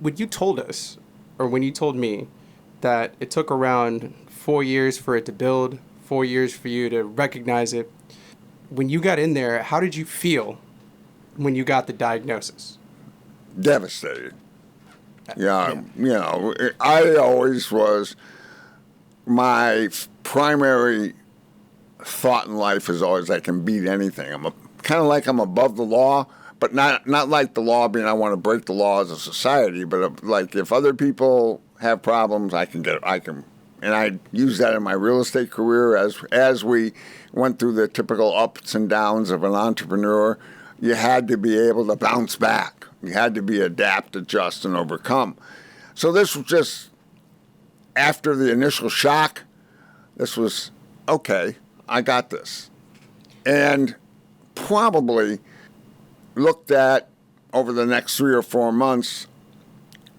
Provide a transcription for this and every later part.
when you told us, or when you told me, that it took around 4 years for it to build, 4 years for you to recognize it, when you got in there, how did you feel when you got the diagnosis? Devastated. Yeah. I always was, my primary thought in life is always I can beat anything. I'm kind of like I'm above the law, but not like the law being I want to break the laws of society, but like if other people have problems, I can. And I used that in my real estate career as we went through the typical ups and downs of an entrepreneur. You had to be able to bounce back. You had to be adapt, adjust, and overcome. So this was just, after the initial shock, this was, okay, I got this. And probably looked at over the next 3 or 4 months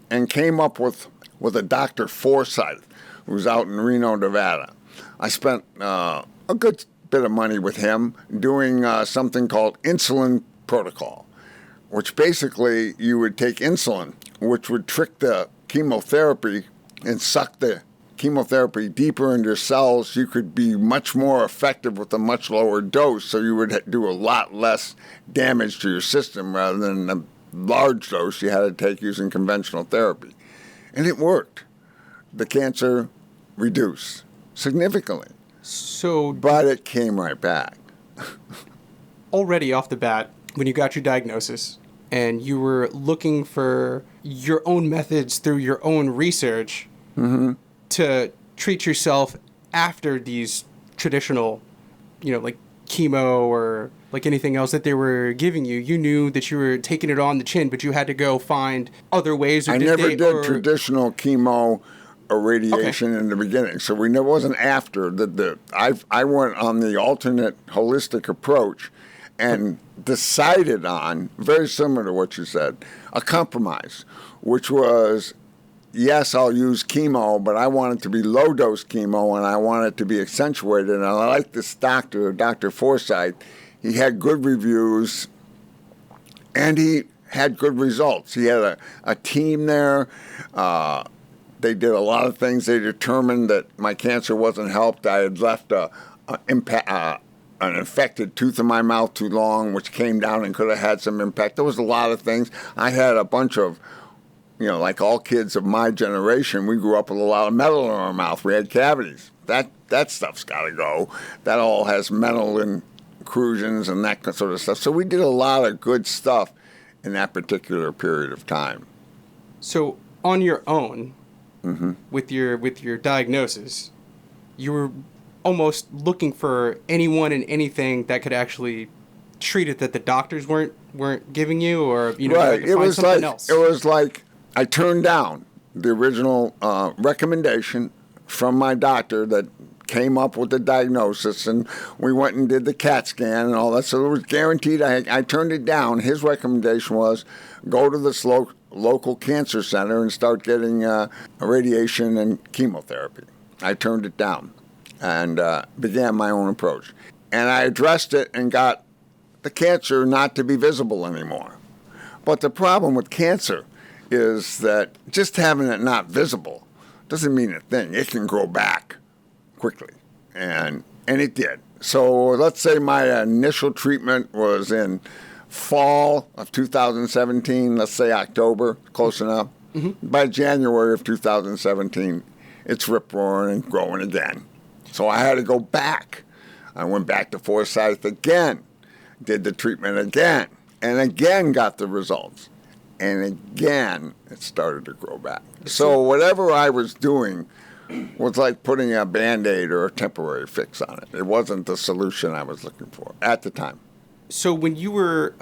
and came up with a Dr. Forsyth, who's out in Reno, Nevada. I spent a good bit of money with him doing something called insulin protocol, which basically you would take insulin, which would trick the chemotherapy and suck the chemotherapy deeper into your cells. You could be much more effective with a much lower dose, so you would do a lot less damage to your system rather than the large dose you had to take using conventional therapy. And it worked. The cancer reduced significantly. But it came right back. Already off the bat, when you got your diagnosis and you were looking for your own methods through your own research to treat yourself after these traditional, like chemo or like anything else that they were giving you, you knew that you were taking it on the chin, but you had to go find other ways. I never did traditional chemo or radiation in the beginning, so it wasn't after that. I went on the alternate holistic approach and decided on, very similar to what you said, a compromise, which was, yes, I'll use chemo, but I want it to be low-dose chemo, and I want it to be accentuated. And I like this doctor, Dr. Forsyth. He had good reviews, and he had good results. He had a team there. They did a lot of things. They determined that my cancer wasn't helped. I had left an infected tooth in my mouth too long, which came down and could have had some impact. There was a lot of things. I had a bunch of, like all kids of my generation, we grew up with a lot of metal in our mouth. We had cavities. That stuff's got to go. That all has metal inclusions and that sort of stuff. So we did a lot of good stuff in that particular period of time. So on your own, with your diagnosis, you were almost looking for anyone and anything that could actually treat it that the doctors weren't giving you, or right. You had to find something else. It was like I turned down the original recommendation from my doctor that came up with the diagnosis, and we went and did the CAT scan and all that. So it was guaranteed. I turned it down. His recommendation was go to this local cancer center and start getting radiation and chemotherapy. I turned it down and began my own approach. And I addressed it and got the cancer not to be visible anymore. But the problem with cancer is that just having it not visible doesn't mean a thing. It can grow back quickly, and it did. So let's say my initial treatment was in fall of 2017, let's say October, close enough. By January of 2017, it's rip-roaring and growing again. So I had to go back. I went back to Forsyth again, did the treatment again, and again got the results. And again, it started to grow back. So whatever I was doing was like putting a Band-Aid or a temporary fix on it. It wasn't the solution I was looking for at the time. So when you were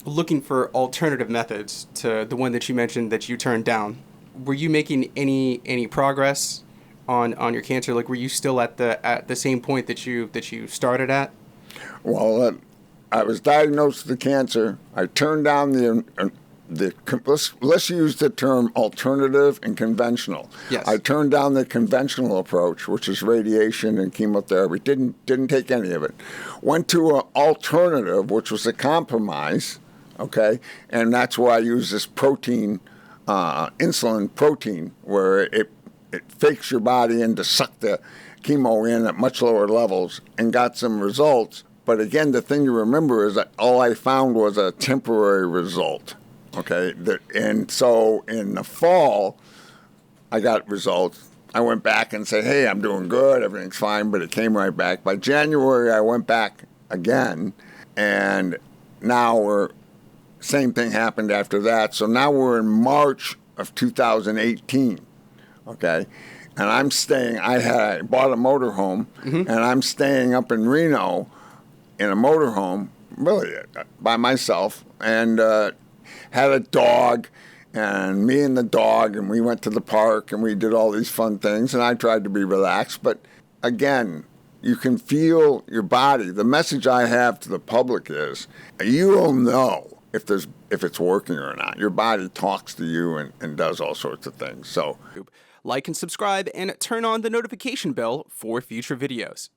looking for alternative methods to the one that you mentioned that you turned down, were you making any progress on your cancer? Like, were you still at the same point that you started at? Well, I was diagnosed with the cancer. I turned down let's use the term alternative and conventional. Yes. I turned down the conventional approach, which is radiation and chemotherapy. Didn't take any of it. Went to an alternative, which was a compromise. Okay, and that's why I use this protein insulin protein, where it fakes your body in to suck the chemo in at much lower levels, and got some results. But again, the thing you remember is that all I found was a temporary result. Okay, and so in the fall, I got results. I went back and said, hey, I'm doing good, everything's fine, but it came right back. By January, I went back again, and now same thing happened after that. So now we're in March of 2018, okay? And I bought a motorhome, and I'm staying up in Reno in a motorhome, really by myself, and had a dog, and me and the dog, and we went to the park, and we did all these fun things, and I tried to be relaxed. But again, you can feel your body. The message I have to the public is, you will know if it's working or not. Your body talks to you and does all sorts of things. So, like and subscribe, and turn on the notification bell for future videos.